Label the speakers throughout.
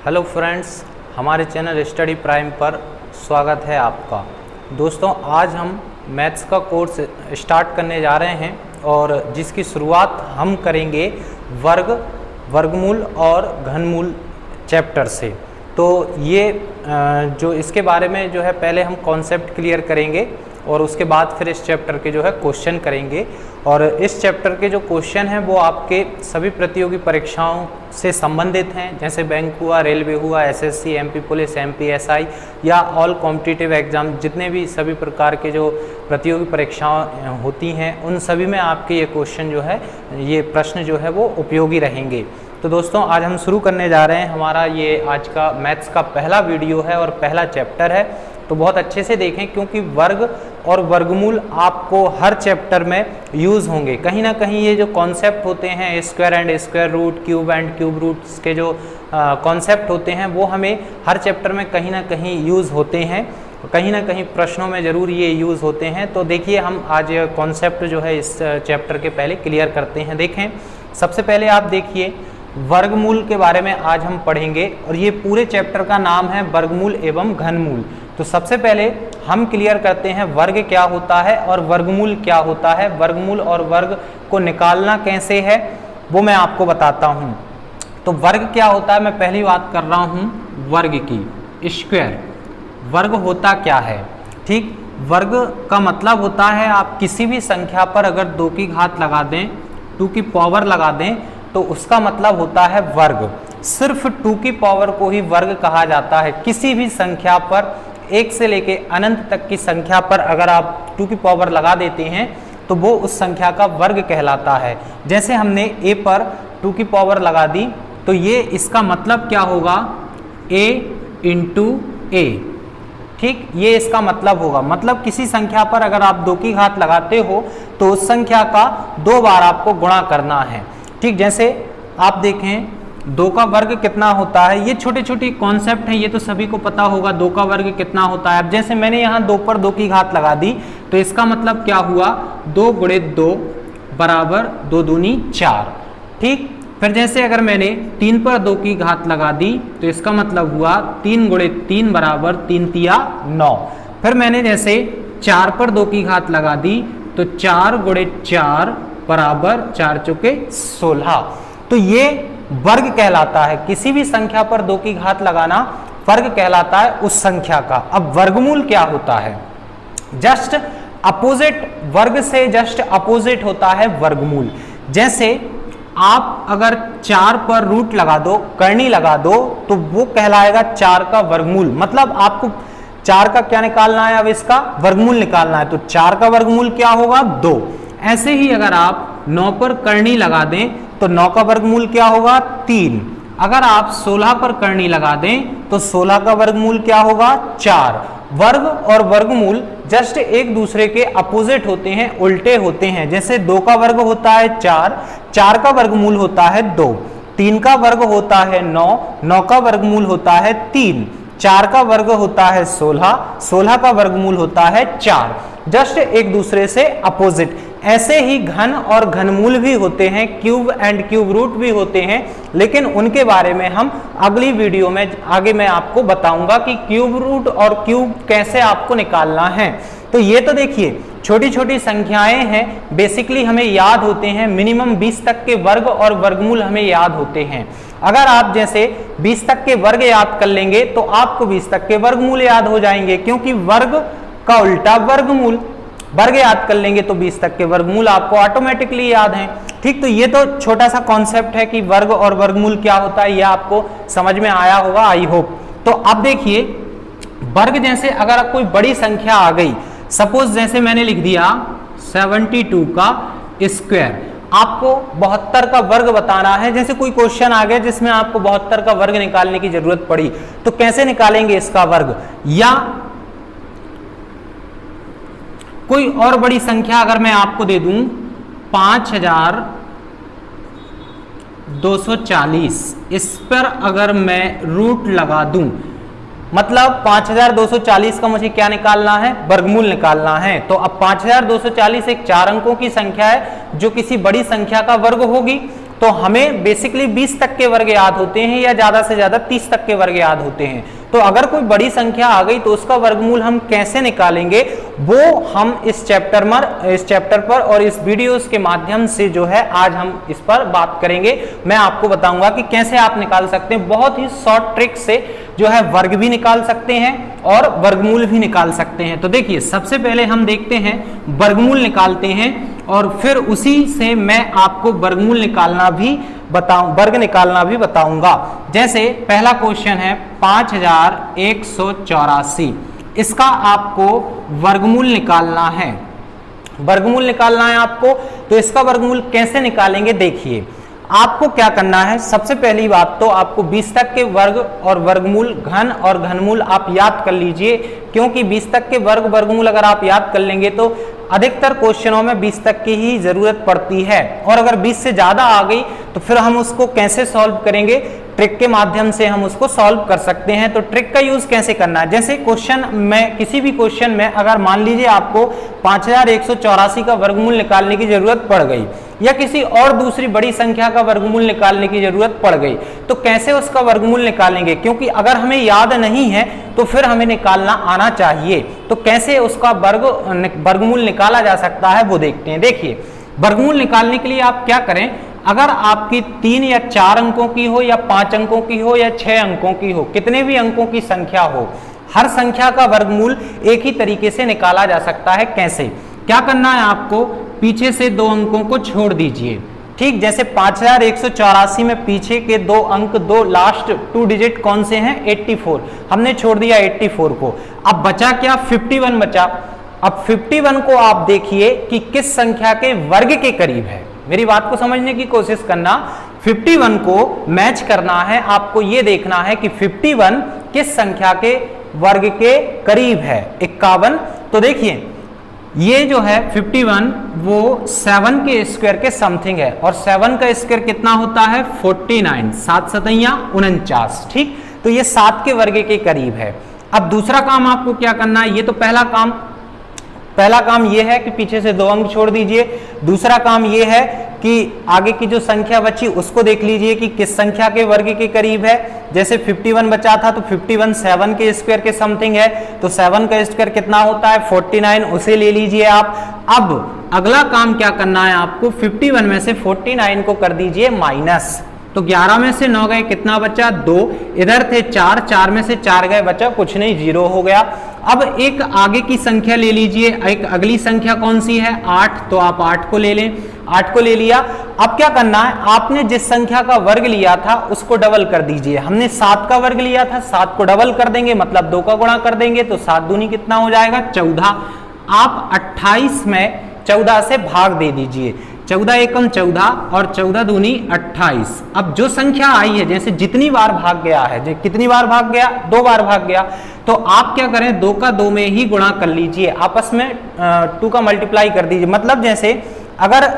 Speaker 1: Hello friends, हमारे channel study prime पर स्वागत है आपका। दोस्तों, आज हम मैथ्स का कोर्स स्टार्ट करने जा रहे हैं और जिसकी शुरुआत हम करेंगे वर्गमूल और घनमूल चैप्टर से। तो ये जो इसके बारे में जो है पहले हम कॉन्सेप्ट क्लियर करेंगे और उसके बाद फिर इस चैप्टर के जो है क्वेश्चन करेंगे। और इस चैप्टर के जो क्वेश्चन हैं वो आपके सभी प्रतियोगी परीक्षाओं से संबंधित हैं, जैसे बैंक हुआ, रेलवे हुआ, एसएससी, एमपी पुलिस, एमपीएसआई या ऑल कॉम्पिटिटिव एग्जाम, जितने भी सभी प्रकार के जो प्रतियोगी परीक्षाएं होती हैं उन सभी में आपके ये क्वेश्चन जो है, ये प्रश्न जो है वो उपयोगी रहेंगे। तो दोस्तों, आज हम शुरू करने जा रहे हैं। हमारा ये आज का मैथ्स का पहला वीडियो है और पहला चैप्टर है, तो बहुत अच्छे से देखें क्योंकि वर्ग और वर्गमूल आपको हर चैप्टर में यूज़ होंगे। कहीं ना कहीं ये जो कॉन्सेप्ट होते हैं, square and square root, cube and cube roots के जो कॉन्सेप्ट होते हैं वो हमें हर चैप्टर में कहीं ना कहीं यूज़ होते हैं, कहीं ना कहीं प्रश्नों में ज़रूर ये यूज़ होते हैं। तो देखिए, हम आज कॉन्सेप्ट जो है इस चैप्टर के पहले क्लियर करते हैं। देखें, सबसे पहले आप देखिए वर्गमूल के बारे में आज हम पढ़ेंगे और ये पूरे चैप्टर का नाम है वर्गमूल एवं घनमूल। तो सबसे पहले हम क्लियर करते हैं वर्ग क्या होता है और वर्गमूल क्या होता है। वर्गमूल और वर्ग को निकालना कैसे है वो मैं आपको बताता हूं। तो वर्ग क्या होता है, मैं पहली बात कर रहा हूं वर्ग की। स्क्वायर वर्ग होता क्या है? ठीक, वर्ग का मतलब होता है आप किसी भी संख्या पर अगर 2 की घात लगा दें, 2 की पावर लगा दें, तो उसका मतलब होता है वर्ग। सिर्फ 2 की पावर को ही वर्ग कहा जाता है। किसी भी संख्या पर 1 से लेके अनंत तक की संख्या पर अगर आप 2 की पावर लगा देते हैं तो वो उस संख्या का वर्ग कहलाता है। जैसे हमने a पर 2 की पावर लगा दी तो ये इसका मतलब क्या होगा, a इंटू a। ठीक, ये इसका मतलब होगा। मतलब किसी संख्या पर अगर आप 2 की घात लगाते हो तो उस संख्या का 2 बार आपको गुणा करना है। ठीक, जैसे आप देखें 2 का वर्ग कितना होता है, ये छोटे छोटे कॉन्सेप्ट हैं, ये तो सभी को पता होगा 2 का वर्ग कितना होता है। अब जैसे मैंने यहाँ 2 पर 2 की घात लगा दी तो इसका मतलब क्या हुआ, 2 गुणे 2 बराबर 2 दूनी 4। ठीक, फिर जैसे अगर मैंने 3 पर 2 की घात लगा दी तो इसका मतलब हुआ 3 गुणे 3 बराबर 3 तिया 9। फिर मैंने जैसे 4 पर 2 की घात लगा दी तो 4 गुणे 4 बराबर 4 चौके 16। तो ये वर्ग कहलाता है। किसी भी संख्या पर 2 की घात लगाना वर्ग कहलाता है उस संख्या का। अब वर्गमूल क्या होता है? जस्ट अपोजिट, वर्ग से जस्ट अपोजिट होता है वर्गमूल। जैसे आप अगर 4 पर रूट लगा दो, करनी लगा दो, तो वो कहलाएगा 4 का वर्गमूल। मतलब आपको 4 का क्या निकालना है, अब इसका वर्गमूल निकालना है। तो 4 का वर्गमूल क्या होगा, 2। ऐसे ही अगर आप 9 पर करनी लगा दें तो 9 का वर्गमूल क्या होगा, 3। अगर आप 16 पर करनी लगा दें तो 16 का वर्गमूल क्या होगा, 4। वर्ग और वर्गमूल जस्ट एक दूसरे के अपोजिट होते हैं, उल्टे होते हैं। जैसे 2 का वर्ग होता है 4, 4 का वर्गमूल होता है 2। 3 का वर्ग होता है 9, 9 का वर्गमूल होता है 3। 4 का वर्ग होता है 16, 16 का वर्गमूल होता है 4। जस्ट एक दूसरे से अपोजिट। ऐसे ही घन और घनमूल भी होते हैं, क्यूब एंड क्यूब रूट भी होते हैं, लेकिन उनके बारे में हम अगली वीडियो में आगे मैं आपको बताऊंगा कि क्यूब रूट और क्यूब कैसे आपको निकालना है। तो ये तो देखिए छोटी छोटी संख्याएं हैं, बेसिकली हमें याद होते हैं। मिनिमम 20 तक के वर्ग और वर्गमूल हमें याद होते हैं। अगर आप जैसे 20 तक के वर्ग याद कर लेंगे तो आपको 20 तक के वर्गमूल याद हो जाएंगे, क्योंकि वर्ग का उल्टा वर्गमूल। वर्ग याद कर लेंगे तो 20 तक के वर्गमूल आपको ऑटोमेटिकली याद हैं। ठीक, तो ये तो छोटा सा कॉन्सेप्ट है कि वर्ग और वर्गमूल क्या होता है, ये आपको समझ में आया होगा, आई होप। तो अब देखिए वर्ग, जैसे अगर कोई बड़ी संख्या आ गई, सपोज जैसे मैंने लिख दिया 72 का स्क्वायर, आपको 72 का वर्ग बताना है। जैसे कोई क्वेश्चन आ गया जिसमें आपको 72 का वर्ग निकालने की जरूरत पड़ी, तो कैसे निकालेंगे इसका वर्ग? या कोई और बड़ी संख्या अगर मैं आपको दे दूं 5240, इस पर अगर मैं रूट लगा दूं, मतलब 5240 का मुझे क्या निकालना है, वर्गमूल निकालना है। तो अब 5240 एक 4 अंकों की संख्या है जो किसी बड़ी संख्या का वर्ग होगी तो हमें बेसिकली 20 तक के वर्ग याद होते हैं या ज्यादा से ज्यादा 30 तक के वर्ग याद होते हैं। तो अगर कोई बड़ी संख्या आ गई तो उसका वर्गमूल हम कैसे निकालेंगे वो हम इस चैप्टर पर और इस वीडियोस के माध्यम से जो है आज हम इस पर बात करेंगे। मैं आपको बताऊंगा कि कैसे आप निकाल सकते हैं, बहुत ही शॉर्ट ट्रिक से जो है वर्ग भी निकाल सकते हैं और वर्गमूल भी निकाल सकते हैं। तो देखिए सबसे पहले हम देखते हैं वर्गमूल निकालते हैं और फिर उसी से मैं आपको वर्गमूल निकालना भी वर्ग निकालना भी बताऊंगा। जैसे पहला क्वेश्चन है 5184, इसका आपको वर्गमूल निकालना है। वर्गमूल निकालना है आपको, तो इसका वर्गमूल कैसे निकालेंगे देखिए। आपको क्या करना है, सबसे पहली बात तो आपको 20 तक के वर्ग और वर्गमूल, घन और घनमूल आप याद कर लीजिए, क्योंकि 20 तक के वर्ग वर्गमूल अगर आप याद कर लेंगे तो अधिकतर क्वेश्चनों में 20 तक की ही जरूरत पड़ती है। और अगर 20 से ज्यादा आ गई तो फिर हम उसको कैसे सॉल्व करेंगे, ट्रिक के माध्यम से हम उसको सॉल्व कर सकते हैं। तो ट्रिक का यूज कैसे करना है, जैसे क्वेश्चन में, किसी भी क्वेश्चन में अगर मान लीजिए आपको 5184 का वर्गमूल निकालने की जरूरत पड़ गई या किसी और दूसरी बड़ी संख्या का वर्गमूल निकालने की जरूरत पड़ गई, तो कैसे उसका वर्गमूल निकालेंगे, क्योंकि अगर हमें याद नहीं है तो फिर हमें निकालना आना चाहिए। तो कैसे उसका वर्गमूल निकाला जा सकता है वो देखते हैं। देखिए वर्गमूल निकालने के लिए आप क्या करें, अगर आपकी 3 या 4 अंकों की हो या 5 अंकों की हो या 6 अंकों की हो, कितने भी अंकों की संख्या हो, हर संख्या का वर्गमूल एक ही तरीके से निकाला जा सकता है। कैसे, क्या करना है आपको, पीछे से 2 अंकों को छोड़ दीजिए। ठीक, जैसे 5184 में पीछे के 2 अंक, 2 लास्ट 2 डिजिट कौन से हैं, 84, हमने छोड़ दिया 84 को। अब बचा क्या, 51 बचा। अब 51 को आप देखिए कि किस संख्या के वर्ग के करीब है। मेरी बात को समझने की कोशिश करना, 51 को मैच करना है, आपको यह देखना है कि 51 किस संख्या के वर्ग के करीब है, 51। तो देखिए ये जो है 51 वो 7 के स्क्वायर के समथिंग है, और 7 का स्क्वायर कितना होता है, 49, 7 सतैया 49। ठीक, तो ये 7 के वर्ग के करीब है। अब दूसरा काम आपको क्या करना है, ये तो पहला काम ये है कि पीछे से 2 अंक छोड़ दीजिए। दूसरा काम ये है कि आगे की जो संख्या बची उसको देख लीजिए कि किस संख्या के वर्ग के करीब है। जैसे 51 बचा था तो 51 7 के स्क्वायर के समथिंग है, तो 7 का स्क्वायर कितना होता है, 49, उसे ले लीजिए आप। अब अगला काम क्या करना है आपको, 51 में से 49 को कर दीजिए माइनस, तो 11 में से 9 गए, कितना बचा, 2। इधर थे 4, 4 में से 4 गए, बचा कुछ नहीं, 0 हो गया। अब एक आगे की संख्या ले लीजिए, एक अगली संख्या कौन सी है, 8, तो आप 8 को ले लें, 8 को ले लिया। अब क्या करना है, आपने जिस संख्या का वर्ग लिया था उसको डबल कर दीजिए। हमने 7 का वर्ग लिया था, 7 को डबल कर देंगे, मतलब 2 का गुणा कर देंगे, तो 7 दूनी कितना हो जाएगा, 14। आप 28 में 14 से भाग दे दीजिए, 14 एकम 14 और 14 दूनी 28। अब जो संख्या आई है, जैसे जितनी बार भाग गया है, कितनी बार भाग गया, 2 बार भाग गया, तो आप क्या करें, 2 का 2 में ही गुणा कर लीजिए, आपस में 2 का मल्टीप्लाई कर दीजिए। मतलब जैसे अगर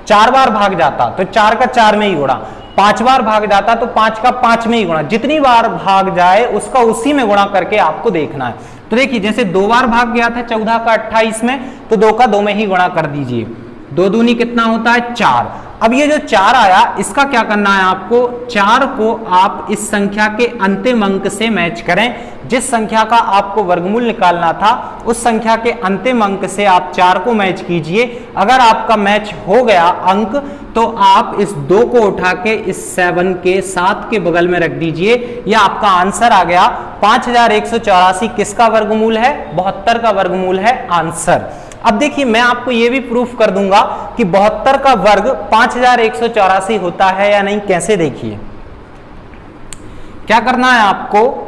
Speaker 1: 4 बार भाग जाता तो 4 का 4 में ही गुणा, 5 बार भाग जाता तो 5 का 5 में ही गुणा, जितनी बार भाग जाए उसका उसी में गुणा करके आपको देखना है। तो देखिए जैसे 2 बार भाग गया था 14 का 28 में, तो 2 का 2 में ही गुणा कर दीजिए, 2 दूनी कितना होता है, 4। अब ये जो 4 आया, इसका क्या करना है आपको, 4 को आप इस संख्या के अंतिम अंक से मैच करें। जिस संख्या का आपको वर्गमूल निकालना था उस संख्या के अंतिम अंक से आप 4 को मैच कीजिए। अगर आपका मैच हो गया अंक, तो आप इस 2 को उठा के इस 7 के 7 के बगल में रख दीजिए, यह आपका आंसर आ गया। 5184 किसका वर्गमूल है, 72 का वर्गमूल है आंसर। अब देखिए मैं आपको यह भी प्रूफ कर दूंगा कि 72 का वर्ग 5184 होता है या नहीं। कैसे, देखिए क्या करना है आपको,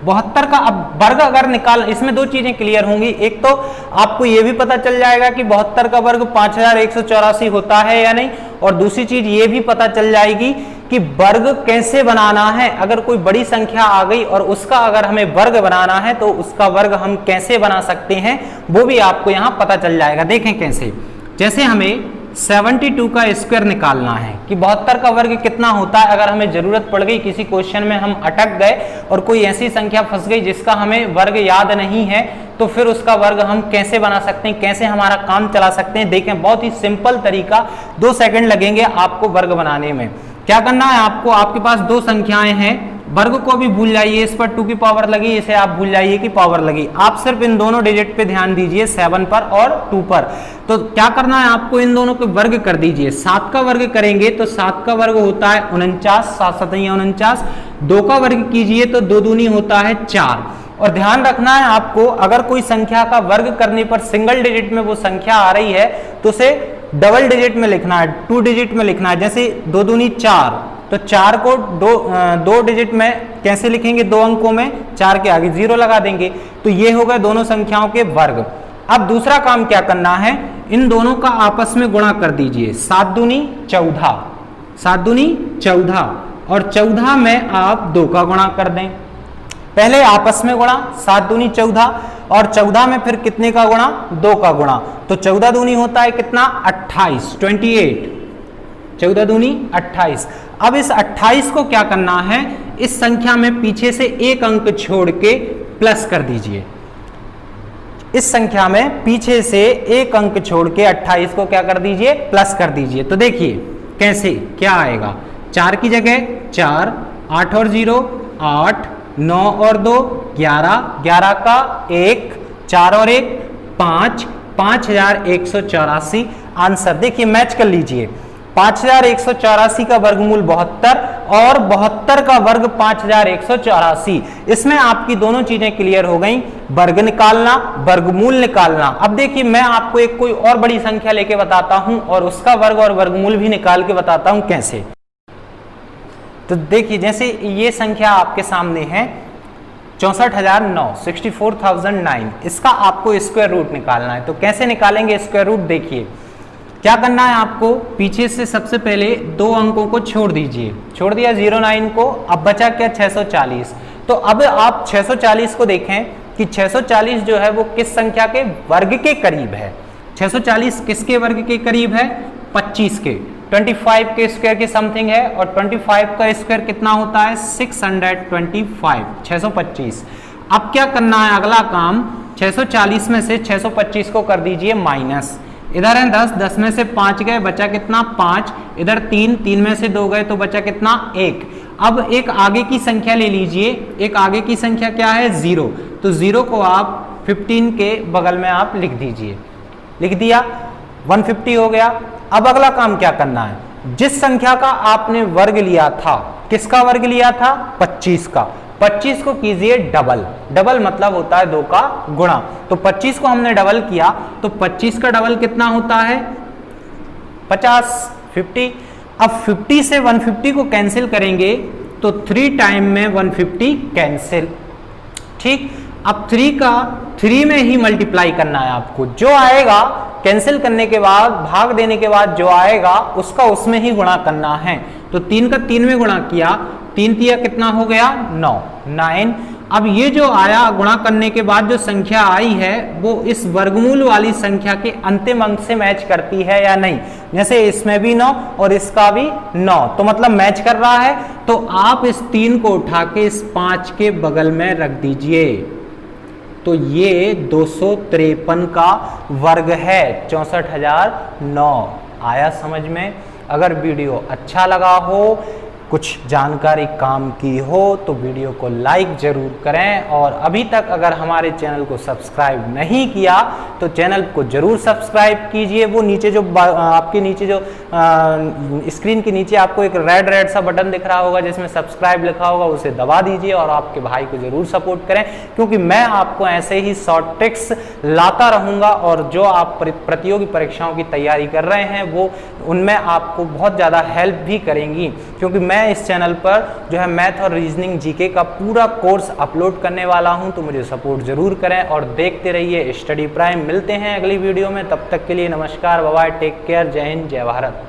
Speaker 1: 72 का अब वर्ग अगर निकाल, इसमें 2 चीजें क्लियर होंगी। एक तो आपको यह भी पता चल जाएगा कि 72 का वर्ग 5184 होता है या नहीं, और दूसरी चीज ये भी पता चल जाएगी कि वर्ग कैसे बनाना है। अगर कोई बड़ी संख्या आ गई और उसका अगर हमें वर्ग बनाना है तो उसका वर्ग हम कैसे बना सकते हैं वो भी आपको यहां पता चल जाएगा। देखें कैसे, जैसे हमें 72 का स्क्वायर निकालना है कि 72 का वर्ग कितना होता है। अगर हमें जरूरत पड़ गई किसी क्वेश्चन में, हम अटक गए और कोई ऐसी संख्या फंस गई जिसका हमें वर्ग याद नहीं है, तो फिर उसका वर्ग हम कैसे बना सकते हैं, कैसे हमारा काम चला सकते हैं। देखें, बहुत ही सिंपल तरीका, 2 सेकंड लगेंगे आपको वर्ग बनाने में। क्या करना है आपको, आपके पास 2 संख्याएं हैं, वर्ग को भी भूल जाइए, इस पर 2 की पावर लगी, इसे आप भूल जाइए कि पावर लगी। आप सिर्फ इन दोनों डिजिट पे ध्यान दीजिए, 7 पर और 2 पर। तो क्या करना है आपको, इन दोनों के वर्ग कर दीजिए। 7 का वर्ग करेंगे तो 7 का वर्ग होता है 49, 7 7 49। 2 का वर्ग कीजिए तो 2 दूनी होता है 4। और ध्यान रखना है आपको, अगर कोई संख्या का वर्ग करने पर सिंगल डिजिट में वो संख्या आ रही है तो उसे डबल डिजिट में लिखना है, 2 डिजिट में लिखना है। जैसे 2 दूनी 4, तो 4 को 2 डिजिट में कैसे लिखेंगे, 2 अंकों में, 4 के आगे 0 लगा देंगे। तो ये हो गए दोनों संख्याओं के वर्ग। अब दूसरा काम क्या करना है, इन दोनों का आपस में गुणा कर दीजिए। 7 दूनी 14, 7 दूनी 14, और 14 में आप 2 का गुणा कर दें। पहले आपस में गुणा, 7 दूनी 14, और 14 में फिर कितने का गुणा, 2 का गुणा। तो 14 दूनी होता है कितना, 28, 28, 14 दूनी 28। अब इस 28 को क्या करना है, इस संख्या में पीछे से एक अंक छोड़ के प्लस कर दीजिए। इस संख्या में पीछे से एक अंक छोड़ के 28 को क्या कर दीजिए, प्लस कर दीजिए। तो देखिए कैसे, क्या आएगा, 4 की जगह 4, 8 और 0 8, 9 और 2 11, 11 का 1, 4 और 1 5, 5184 आंसर। देखिए मैच कर लीजिए, 5184 का वर्गमूल 72 और 72 का वर्ग 5184। इसमें आपकी दोनों चीजें क्लियर हो गई, वर्ग निकालना, वर्गमूल निकालना। अब देखिए मैं आपको एक कोई और बड़ी संख्या लेके बताता हूं और उसका वर्ग और वर्गमूल भी निकाल के बताता हूं कैसे। तो देखिए जैसे ये संख्या आपके सामने है 64,009, 64,009, इसका आपको स्क्वायर रूट निकालना है। तो कैसे निकालेंगे स्क्वायर रूट, देखिए क्या करना है आपको, पीछे से सबसे पहले 2 अंकों को छोड़ दीजिए, छोड़ दिया 09 को, अब बचा क्या 640। तो अब आप 640 को देखें कि 640 जो है वो किस संख्या के वर्ग के करीब है। 640 किसके वर्ग के करीब है, 25 के, 25 के स्क्वायर के समथिंग है, और 25 का स्क्वायर कितना होता है 625, 625। अब क्या करना है अगला काम, 640 में से 625 को कर दीजिए माइनस, इधर है 10, 10 में से 5 गए, बचा कितना 5, इधर 3, 3 में से 2 गए तो बचा कितना 1। अब एक आगे की संख्या ले लीजिए, एक आगे की संख्या क्या है 0, तो 0 को आप 15 के बगल में आप लिख दीजिए, लिख दिया, 150 हो गया। अब अगला काम क्या करना है, जिस संख्या का आपने वर्ग लिया था, किसका वर्ग लिया था 25 का, 25 को कीजिए डबल, डबल मतलब होता है 2 का गुणा। तो 25 को हमने डबल किया तो 25 का डबल कितना होता है 50, 50। अब 50 से 150 को कैंसिल करेंगे तो 3 टाइम में 150 कैंसिल, ठीक। अब 3 में ही मल्टीप्लाई करना है आपको, जो आएगा कैंसिल करने के बाद, भाग देने के बाद जो आएगा उसका उसमें ही गुणा करना है। तो 3 का 3 में गुणा किया, 3 तिया कितना हो गया 9, 9। अब ये जो आया गुणा करने के बाद जो संख्या आई है वो इस वर्गमूल वाली संख्या के अंतिम अंक से मैच करती है या नहीं। जैसे इसमें भी 9 और इसका भी 9, तो मतलब मैच कर रहा है। तो आप इस 3 को उठा के इस 5 के बगल में रख दीजिए, तो ये 253 का वर्ग है, 64,009। आया समझ में? अगर वीडियो अच्छा लगा हो, कुछ जानकारी काम की हो तो वीडियो को लाइक जरूर करें, और अभी तक अगर हमारे चैनल को सब्सक्राइब नहीं किया तो चैनल को जरूर सब्सक्राइब कीजिए। वो नीचे जो आपके नीचे जो स्क्रीन के नीचे आपको एक रेड सा बटन दिख रहा होगा जिसमें सब्सक्राइब लिखा होगा, उसे दबा दीजिए और आपके भाई को जरूर सपोर्ट करें, क्योंकि मैं आपको ऐसे ही शॉर्ट ट्रिक्स लाता रहूँगा, और जो आप प्रतियोगी परीक्षाओं की तैयारी कर रहे हैं वो उनमें आपको बहुत ज़्यादा हेल्प भी करेंगी, क्योंकि मैं इस चैनल पर जो है मैथ और रीजनिंग जीके का पूरा कोर्स अपलोड करने वाला हूं। तो मुझे सपोर्ट जरूर करें और देखते रहिए स्टडी प्राइम। मिलते हैं अगली वीडियो में, तब तक के लिए नमस्कार, बाय बाय, टेक केयर, जय हिंद, जय भारत।